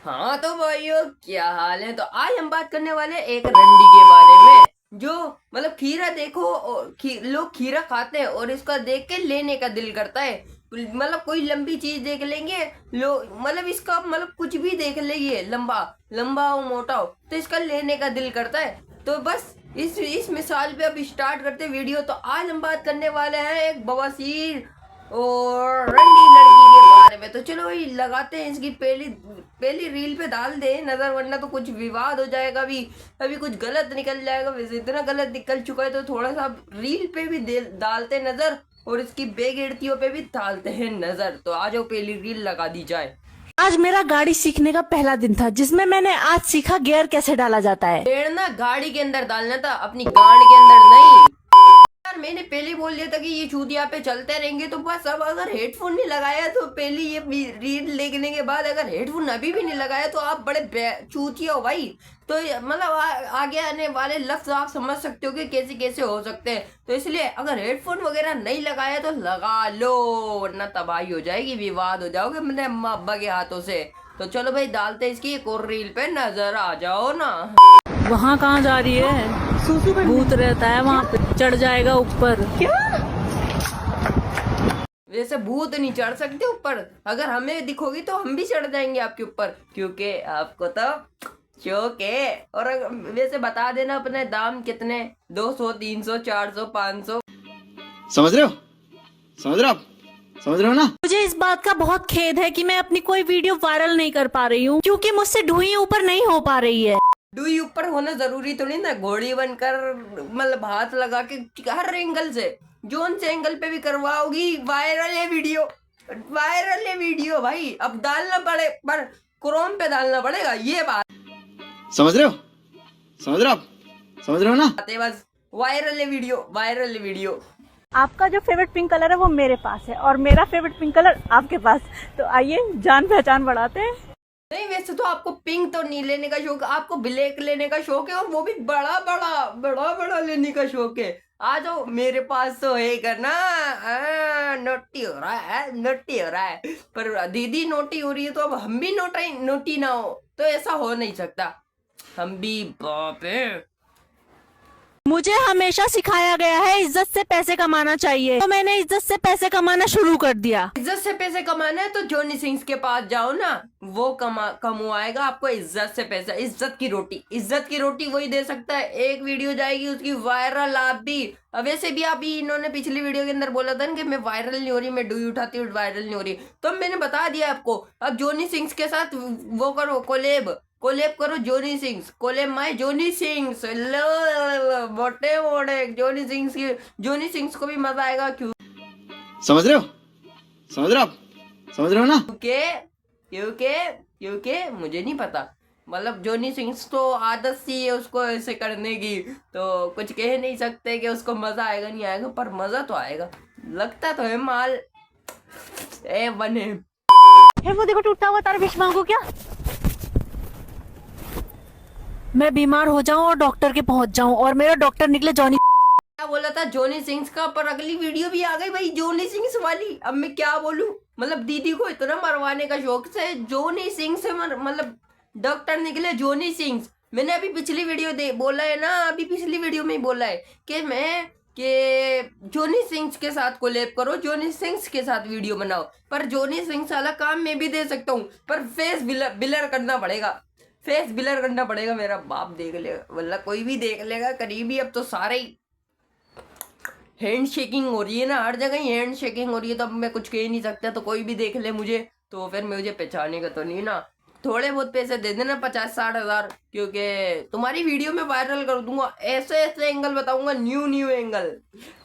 हाँ तो भाइयों, क्या हाल है। तो आज हम बात करने वाले एक रंडी के बारे में, जो मतलब खीरा देखो लोग खीरा खाते हैं और इसका देख के लेने का दिल करता है। मतलब कोई लंबी चीज देख लेंगे लोग, मतलब इसका मतलब कुछ भी देख लेंगे, लंबा लंबा हो मोटा हो तो इसका लेने का दिल करता है। तो बस इस मिसाल पे अब स्टार्ट करते वीडियो। तो आज हम बात करने वाले हैं एक बवासीर और रंडी लड़की के बारे में। तो चलो भाई लगाते हैं इसकी पहली पहली रील पे डाल दे नजर, वरना तो कुछ विवाद हो जाएगा। अभी कुछ गलत निकल जाएगा। वैसे इतना गलत निकल चुका है तो थोड़ा सा रील पे भी डालते नजर और इसकी बेगिड़तियों पे भी डालते हैं नजर। तो आ जाओ पहली रील लगा दी जाए। आज मेरा गाड़ी सीखने का पहला दिन था, जिसमें मैंने आज सीखा गियर कैसे डाला जाता है। पेड़ ना गाड़ी के अंदर डालना था, अपनी गांड के अंदर नहीं। यार मैंने पहले बोल दिया था कि ये चूतिया पे चलते रहेंगे। तो बस अब अगर हेडफोन नहीं लगाया तो पहले ये रील देखने के बाद अगर हेडफोन अभी भी नहीं लगाया तो आप बड़े चूतिया हो भाई। तो मतलब आगे आने वाले लफ्ज आप समझ सकते हो कि कैसे कैसे हो सकते हैं। तो इसलिए अगर हेडफोन वगैरह नहीं लगाया तो लगा लो, वरना तबाही हो जाएगी, विवाद हो जाओगे मेरे अम्मा अब्बा के हाथों से। तो चलो भाई डालते इसकी एक और रील पे नजर, आ जाओ ना। वहाँ कहाँ जा रही है? भूत रहता है वहाँ पे, चढ़ जाएगा ऊपर। क्या? वैसे भूत नहीं चढ़ सकते ऊपर, अगर हमें दिखोगी तो हम भी चढ़ जाएंगे आपके ऊपर, क्योंकि आपको तो शौक है। और वैसे बता देना अपने दाम कितने, 200 300 400 500। समझ रहे हो? समझ रहे हो आप? समझ रहे हो ना? मुझे इस बात का बहुत खेद है कि मैं अपनी कोई वीडियो वायरल नहीं कर पा रही हूँ, क्योंकि मुझसे ढूंढी ऊपर नहीं हो पा रही है। डुई ऊपर होना जरूरी तो नहीं ना, घोड़ी बनकर मतलब हाथ लगा के हर एंगल से, जोन से एंगल पे भी करवाओगी वायरल है वीडियो। वायरल है वीडियो भाई, अब डालना पड़े पर क्रोम पे डालना पड़ेगा, ये बात समझ रहे हो? समझ रहे हो आप? समझ रहे हो ना? है। बस वायरल है वीडियो, वायरल है वीडियो। आपका जो फेवरेट पिंक कलर है वो मेरे पास है, और मेरा फेवरेट पिंक कलर आपके पास। तो आइए जान पहचान बढ़ाते हैं। नहीं वैसे तो आपको पिंक तो नहीं लेने का शौक, आपको ब्लैक लेने का शौक है, और वो भी बड़ा बड़ा बड़ा बड़ा लेने का शौक है। आ जाओ मेरे पास तो है करना। नोटी हो रहा है, नोटी हो रहा है। पर दीदी नोटी हो रही है तो अब हम भी नोटी ना हो, तो ऐसा हो नहीं सकता। हम भी बाप है। मुझे हमेशा सिखाया गया है इज्जत से पैसे कमाना चाहिए, तो मैंने इज्जत से पैसे कमाना शुरू कर दिया। इज्जत से पैसे कमाना है तो जॉनी सिंह के पास जाओ ना, वो कमवाएगा आपको इज्जत से पैसा। इज्जत की रोटी वही दे सकता है। एक वीडियो जाएगी उसकी वायरल, आप भी। अब वैसे भी अभी इन्होंने पिछली वीडियो के अंदर बोला था ना कि मैं वायरल नहीं हो रही, मैं डुई उठाती हूँ वायरल नहीं हो रही। तो मैंने बता दिया आपको, अब जॉनी सिंह के साथ वो करो कोलेब करो, Johnny Singh कोलेब my Johnny Singh. मोटे मोटे जॉनी सिंह को भी मजा आएगा। क्यों? समझ रहे हो? समझ रहे हो आप? समझ रहे हो ना? क्योंकि मुझे नहीं पता, मतलब जॉनी सिंह तो आदत सी है उसको ऐसे करने की, तो कुछ कह नहीं सकते कि उसको मजा आएगा नहीं आएगा, पर मजा तो आएगा। लगता तो है माल ए बने। वो देखो टूटता हुआ तारा, विश मांगू क्या? मैं बीमार हो जाऊं और डॉक्टर के पहुंच जाऊं और मेरा डॉक्टर निकले जॉनी। क्या बोला था जॉनी सिंह का, पर अगली वीडियो भी आ गई भाई जॉनी सिंह वाली। अब मैं क्या बोलूं, मतलब दीदी को इतना मरवाने का शौक से जॉनी सिंह से मतलब डॉक्टर निकले जॉनी सिंह। मैंने अभी पिछली वीडियो बोला है ना, अभी पिछली वीडियो में ही बोला है कि जॉनी सिंह के साथ कोलैब करो, जॉनी सिंह के साथ वीडियो बनाओ। पर जॉनी सिंह वाला काम मैं भी दे सकता हूँ, पर फेस बिलर करना पड़ेगा। फेस बिलर करना पड़ेगा, मेरा बाप देख लेगा, वल्ला कोई भी देख लेगा करीबी। अब तो सारे ही हैंड शेकिंग हो रही है ना, हर जगह ही हैंड शेकिंग हो रही है, तो अब मैं कुछ कह नहीं सकता। तो कोई भी देख ले मुझे तो फिर मुझे पहचाने का तो नहीं ना। थोड़े बहुत पैसे दे देना, 50-60 हजार, क्योंकि तुम्हारी वीडियो में वायरल कर दूंगा। ऐसे ऐसे एंगल बताऊंगा, न्यू एंगल।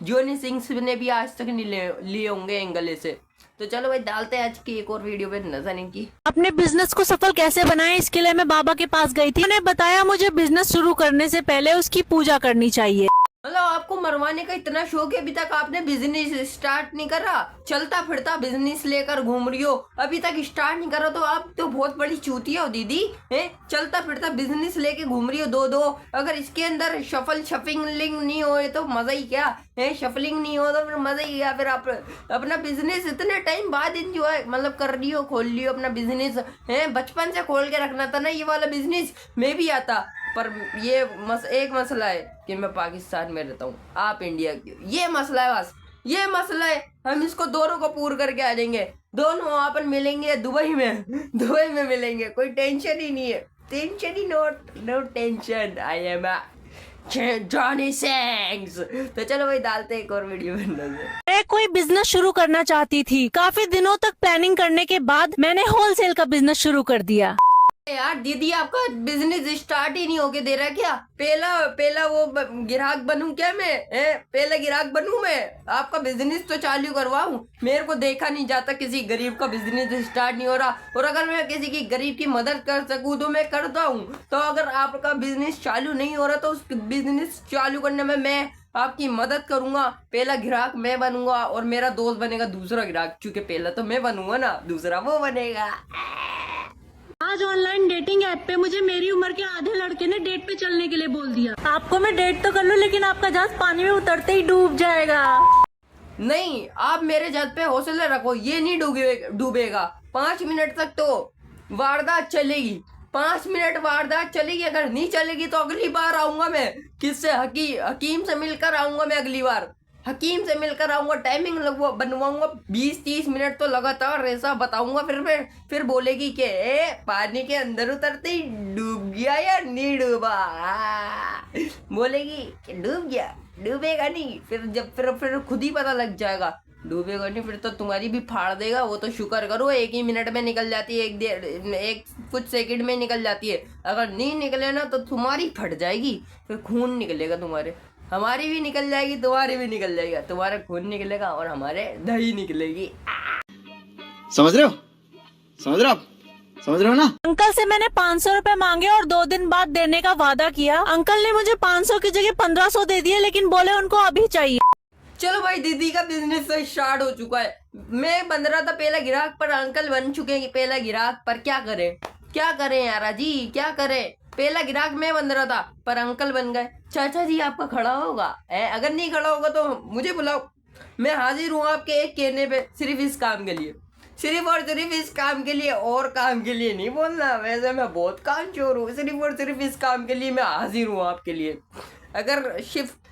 जॉनी सिंह ने भी आज तक नहीं लिए होंगे एंगल ऐसे। तो चलो भाई डालते हैं आज की एक और वीडियो पे नजर इनकी। अपने बिजनेस को सफल कैसे बनाएं, इसके लिए मैं बाबा के पास गई थी। उन्होंने बताया मुझे बिजनेस शुरू करने से पहले उसकी पूजा करनी चाहिए। मतलब आपको मरवाने का इतना शौक है, अभी तक आपने बिजनेस स्टार्ट नहीं करा, चलता फिरता बिजनेस लेकर घूम रही हो, अभी तक स्टार्ट नहीं करा, तो आप तो बहुत बड़ी चूतिया हो दीदी है। चलता फिरता बिजनेस लेके घूम रही हो दो, अगर इसके अंदर शफलिंग नहीं हो तो मजा ही क्या है, शफलिंग नहीं हो तो फिर मजा ही क्या। फिर आप अपना बिजनेस इतने टाइम बाद इंजॉय मतलब कर रही हो, खोल लियो अपना बिजनेस है, बचपन से खोल के रखना था ना ये वाला बिजनेस, मैं भी आता। पर ये एक मसला है कि मैं पाकिस्तान में रहता हूँ, आप इंडिया की, ये मसला है, बस ये मसला है। हम इसको दोनों को पूरा करके आ जाएंगे, दोनों अपन मिलेंगे दुबई में मिलेंगे, कोई टेंशन ही नहीं है, टेंशन ही no tension. I am Johnny sings. तो चलो भाई डालते हैं एक और वीडियो बनने से। मैं कोई बिजनेस शुरू करना चाहती थी, काफी दिनों तक प्लानिंग करने के बाद मैंने होलसेल का बिजनेस शुरू कर दिया। यार दीदी आपका बिजनेस स्टार्ट ही नहीं होके दे रहा क्या? पहला वो ग्राहक बनूं क्या मैं? पहला ग्राहक बनूं मैं? आपका बिजनेस तो चालू करवाऊं? मेरे को देखा नहीं जाता किसी गरीब का बिजनेस स्टार्ट नहीं हो रहा, और अगर मैं किसी की गरीब की मदद कर सकूं तो मैं करता हूं। तो अगर आपका बिजनेस चालू नहीं हो रहा तो उस बिजनेस चालू करने में मैं आपकी मदद करूंगा। पहला ग्राहक मैं बनूंगा और मेरा दोस्त बनेगा दूसरा ग्राहक, क्योंकि पहला तो मैं बनूंगा ना, दूसरा वो बनेगा। आज ऑनलाइन डेटिंग ऐप पे मुझे मेरी उम्र के आधे लड़के ने डेट पे चलने के लिए बोल दिया। आपको मैं डेट तो कर लूं, लेकिन आपका जहाज पानी में उतरते ही डूब जाएगा। नहीं, आप मेरे जहाज पे हौसला रखो, ये नहीं डूबेगा। 5 मिनट तक तो वारदात चलेगी, 5 मिनट वारदात चलेगी। अगर नहीं चलेगी तो अगली बार आऊंगा मैं, किससे? हकीम से मिलकर आऊंगा मैं, अगली बार हकीम से मिलकर आऊंगा, टाइमिंग बनवाऊंगा, 20-30 मिनट तो लगातार ऐसा बताऊंगा। फिर बोलेगी कि पानी के अंदर उतरते ही डूब गया या नहीं डूबा। बोलेगी कि डूब गया, डूबेगा नहीं। फिर खुद ही पता लग जाएगा, डूबेगा नहीं फिर तो तुम्हारी भी फाड़ देगा। वो तो शुक्र करो 1 ही मिनट में निकल जाती है, एक कुछ सेकंड में निकल जाती है। अगर नहीं निकले ना तो तुम्हारी फट जाएगी, फिर खून निकलेगा तुम्हारे, हमारी भी निकल जाएगी, तुम्हारी भी निकल जाएगा, तुम्हारा खून निकलेगा और हमारे दही निकलेगी। समझ रहे हो? समझ रहे हो ना? अंकल से मैंने 500 रुपए मांगे और 2 दिन बाद देने का वादा किया। अंकल ने मुझे 500 की जगह 1500 दे दिए, लेकिन बोले उनको अभी चाहिए। चलो भाई दीदी का बिजनेस तो स्टार्ट हो चुका है। मैं बन रहा था पहला ग्राहक, पर अंकल बन चुके हैं पहला ग्राहक। पर क्या करें यारा जी, क्या करें? पहला ग्राहक मैं बन रहा था पर अंकल बन गए। चाचा जी आपका खड़ा होगा? अगर नहीं खड़ा होगा तो मुझे बुलाओ, मैं हाजिर हूँ आपके एक कहने पे, सिर्फ इस काम के लिए, सिर्फ और सिर्फ इस काम के लिए, और काम के लिए नहीं बोलना। वैसे मैं बहुत कामचोर हूँ, सिर्फ और सिर्फ इस काम के लिए मैं हाजिर हूँ आपके लिए।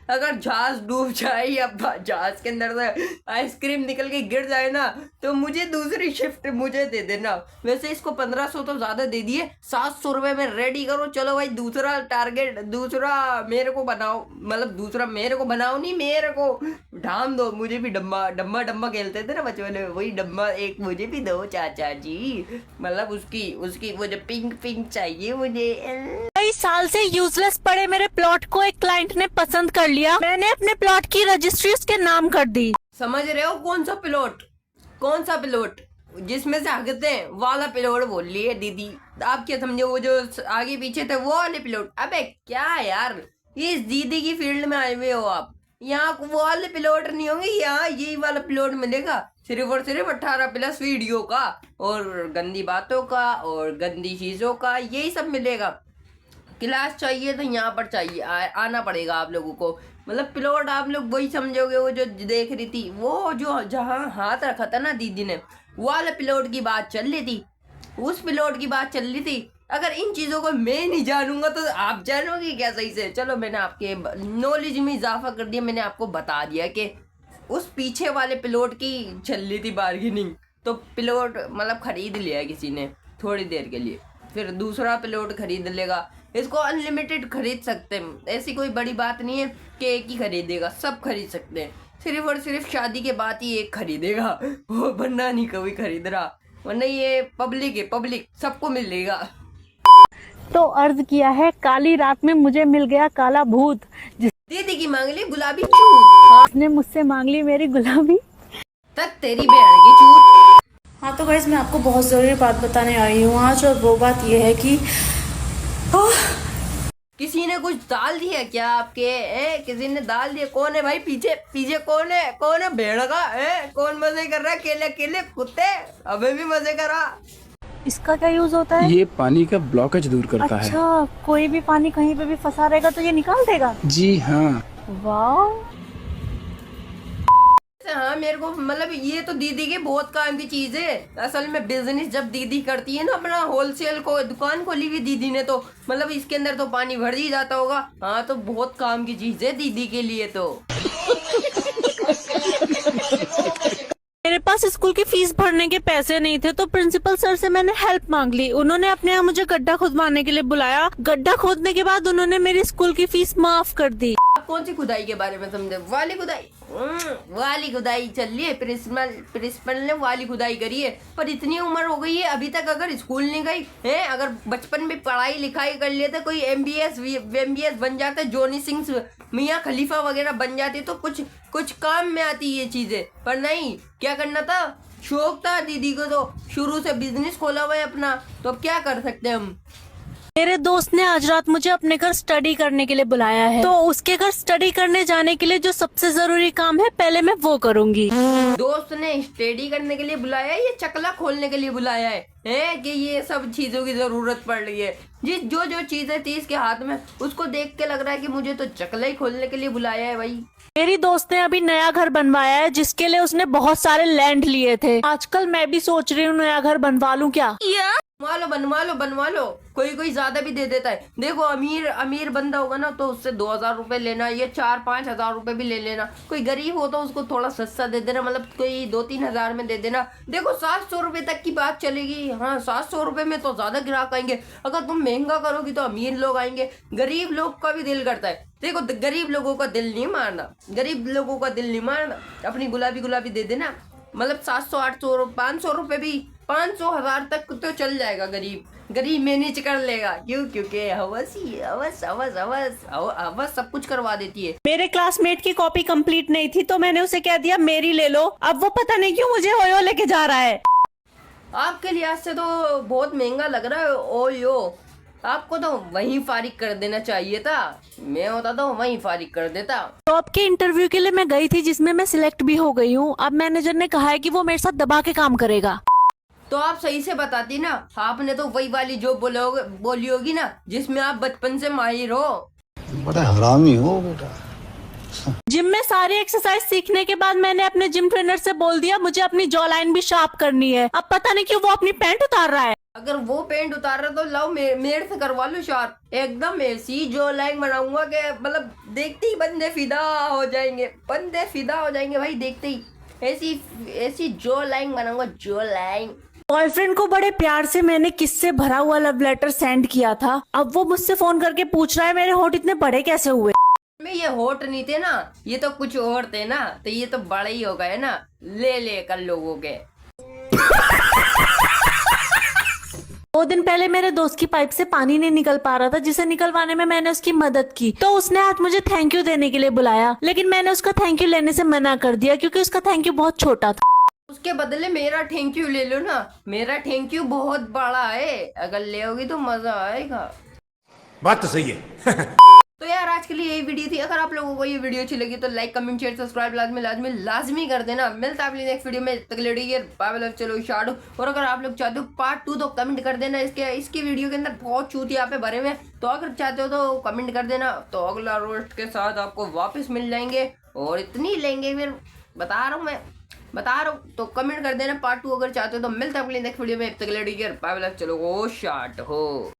अगर जहाज डूब जाए या जहाज के अंदर से आइसक्रीम निकल के गिर जाए ना, तो मुझे दूसरी शिफ्ट मुझे दे देना। वैसे इसको 1500 तो ज्यादा दे दिए, 700 रुपये में रेडी करो। चलो भाई दूसरा टारगेट, दूसरा मेरे को बनाओ, मतलब दूसरा मेरे को बनाओ नहीं, मेरे को ढाम दो। मुझे भी डम्बा खेलते थे ना बचपन में, वही डम्बा एक मुझे भी दो चाचा जी। मतलब उसकी वो जो पिंक चाहिए मुझे। कई साल से यूजलेस पड़े मेरे प्लॉट को एक क्लाइंट ने पसंद कर लिया। मैंने अपने प्लॉट की रजिस्ट्री उसके नाम कर दी। समझ रहे हो कौन सा प्लॉट जिसमें से हगते हैं वाला प्लॉट बोल लिए दीदी। आप क्या समझे? वो जो आगे पीछे थे वो वाले प्लॉट? अबे क्या यार, इस दीदी की फील्ड में आए हुए हो आप। यहाँ वो वाले प्लॉट नहीं होंगे, यहाँ यही वाला प्लॉट मिलेगा, सिर्फ और सिर्फ 18+ वीडियो का और गंदी बातों का और गंदी चीजों का, यही सब मिलेगा। क्लास चाहिए तो यहाँ पर चाहिए, आना पड़ेगा आप लोगों को। मतलब प्लॉट आप लोग वही समझोगे, वो जो देख रही थी, वो जो जहाँ हाथ रखा था ना दीदी ने, वो वाला प्लॉट की बात चल रही थी, उस प्लॉट की बात चल रही थी। अगर इन चीज़ों को मैं नहीं जानूंगा तो आप जानोगे क्या सही से? चलो मैंने आपके नॉलेज में इजाफा कर दिया, मैंने आपको बता दिया कि उस पीछे वाले प्लॉट की चल रही थी बार्गेनिंग, तो प्लॉट मतलब खरीद लिया किसी ने थोड़ी देर के लिए, फिर दूसरा प्लॉट खरीद लेगा। इसको अनलिमिटेड खरीद सकते हैं, ऐसी कोई बड़ी बात नहीं है कि एक ही खरीदेगा, सब खरीद सकते हैं। सिर्फ और सिर्फ शादी के बाद ही एक खरीदेगा, वो वरना नहीं कोई खरीद रहा, वरना ये पब्लिक है, पब्लिक सबको मिलेगा। तो अर्ज किया है, काली रात में मुझे मिल गया काला भूत, दीदी की मांग ली गुलाबी चूत, हाँ जिसने मुझसे मांग ली मेरी गुलाबी, तक तेरी बहन की चूत। हाँ तो गाइस मैं आपको बहुत ज़रूरी बात बताने आई हूँ आज, और वो बात ये है कि किसी ने कुछ डाल दिया क्या आपके? किसी ने डाल दिया? कौन है भाई पीछे? पीछे कौन है? कौन है? भेड़ का है? कौन मजे कर रहा है? अकेले अकेले कुत्ते अबे भी मजे करा। इसका क्या यूज होता है? ये पानी का ब्लॉकेज दूर करता है। अच्छा, कोई भी पानी कहीं पे भी फंसा रहेगा तो ये निकाल देगा? जी हाँ। वाह। हाँ मेरे को मतलब ये तो दीदी के बहुत काम की चीज है। असल में बिजनेस जब दीदी करती है ना, अपना होलसेल को दुकान खोली हुई दीदी ने, तो मतलब इसके अंदर तो पानी भर ही जाता होगा। हाँ तो बहुत काम की चीज है दीदी के लिए तो। मेरे पास स्कूल की फीस भरने के पैसे नहीं थे तो प्रिंसिपल सर से मैंने हेल्प मांग ली। उन्होंने अपने यहाँ मुझे गड्ढा खुदवाने के लिए बुलाया। गड्ढा खोदने के बाद उन्होंने मेरी स्कूल की फीस माफ कर दी। आप कौन सी खुदाई के बारे में समझे? वाली खुदाई। वाली खुदाई चल रही है। प्रिंसिपल ने वाली खुदाई करी है, पर इतनी उम्र हो गई है अभी तक अगर स्कूल नहीं गई है। अगर बचपन में पढ़ाई लिखाई कर लेते, कोई MBS बन जाते, जॉनी सिंह मियाँ खलीफा वगैरह बन जाते तो कुछ काम में आती ये चीजें। पर नहीं, क्या करना था? शौक था दीदी को, तो शुरू से बिजनेस खोला हुआ है अपना, तो अब क्या कर सकते हैं हम। मेरे दोस्त ने आज रात मुझे अपने घर स्टडी करने के लिए बुलाया है, तो उसके घर स्टडी करने जाने के लिए जो सबसे जरूरी काम है पहले मैं वो करूंगी। दोस्त ने स्टडी करने के लिए बुलाया है, ये चकला खोलने के लिए बुलाया है कि ये सब चीजों की जरूरत पड़ रही है। जो चीजें थी इसके हाथ में, उसको देख के लग रहा है कि मुझे तो चकला ही खोलने के लिए बुलाया है भाई। मेरी दोस्त ने अभी नया घर बनवाया है, जिसके लिए उसने बहुत सारे लैंड लिए थे। आजकल मैं भी सोच रही हूँ नया घर बनवा लूँ क्या? बनवा लो। कोई ज्यादा भी दे देता है। देखो अमीर बंदा होगा ना तो उससे 2000 रुपए लेना, या 4-5 हजार रुपए भी ले लेना। कोई गरीब हो तो उसको थोड़ा सस्ता दे देना, मतलब कोई 2-3 हजार में दे देना। देखो 700 रुपए तक की बात चलेगी। हाँ 700 रुपए में तो ज्यादा ग्राहक आएंगे। अगर तुम महंगा करोगी तो अमीर लोग आएंगे। गरीब लोग का भी दिल करता है। देखो गरीब लोगों का दिल नहीं मारना, अपनी गुलाबी दे देना। मतलब 700, 800, 500 रुपए भी, 500 हजार तक तो चल जाएगा। गरीब मैनेज कर लेगा। क्योंकि हवस सब कुछ करवा देती है। मेरे क्लासमेट की कॉपी कंप्लीट नहीं थी तो मैंने उसे कह दिया मेरी ले लो। अब वो पता नहीं क्यों मुझे ओयो लेके जा रहा है। आपके लिहाज से तो बहुत महंगा लग रहा है ओयो। आपको तो वहीं फारिग कर देना चाहिए था। मैं होता तो वहीं फारिग कर देता। जॉब के इंटरव्यू के लिए मैं गई थी, जिसमें मैं सिलेक्ट भी हो गई हूँ। अब मैनेजर ने कहा है कि वो मेरे साथ दबा के काम करेगा। तो आप सही से बताती ना। आपने तो वही वाली जो बोली होगी ना, जिसमें आप बचपन से माहिर हो। बड़ा हरामी हो बेटा। जिम में सारी एक्सरसाइज सीखने के बाद मैंने अपने जिम ट्रेनर से बोल दिया मुझे अपनी जॉ लाइन भी शार्प करनी है। अब पता नहीं क्यों वो अपनी पैंट उतार रहा है। अगर वो पेंट उतार रहा तो लाओ मेरे से करवा लो शार्प। एकदम ऐसी जो लाइन बनाऊंगा कि मतलब देखते ही बंदे फिदा हो जाएंगे भाई। देखते ही ऐसी जो लाइन बनाऊंगा, जो लाइन। बॉयफ्रेंड को बड़े प्यार से मैंने किससे भरा हुआ लव लेटर सेंड किया था। अब वो मुझसे फोन करके पूछ रहा है मेरे होठ इतने बड़े कैसे हुए। में ये होठ नहीं थे ना, ये तो कुछ और थे ना, तो ये तो बड़े ही हो गए ना ले कर लोगों के। 2 दिन पहले मेरे दोस्त की पाइप से पानी नहीं निकल पा रहा था, जिसे निकलवाने में मैंने उसकी मदद की। तो उसने आज मुझे थैंक यू देने के लिए बुलाया, लेकिन मैंने उसका थैंक यू लेने से मना कर दिया क्योंकि उसका थैंक यू बहुत छोटा था। उसके बदले मेरा थैंक यू ले लो ना। मेरा थैंक यू बहुत बड़ा है, अगर ले होगी तो मजा आएगा। बात तो सही है। तो यार आज के लिए यही वीडियो थी। अगर आप लोगों को ये वीडियो अच्छी लगी तो लाइक, कमेंट, शेयर, सब्सक्राइब लाजमी कर देना। मिलता है अपनी नेक्स्ट वीडियो में। तक ले बाय, चलो शाडो। और अगर आप लोग चाहते हो पार्ट 2 तो कमेंट कर देना। इसके वीडियो के अंदर बहुत चूतिया पे भरे हुए, तो अगर चाहते हो तो कमेंट कर देना। तो अगला रोस्ट के साथ आपको वापस मिल जाएंगे, और इतनी लेंगे फिर बता रहा हूँ। तो कमेंट कर देना पार्ट 2 अगर चाहते हो तो। मिलता है अपनी नेक्स्ट वीडियो में। तक ले बाय, चलो शाट हो।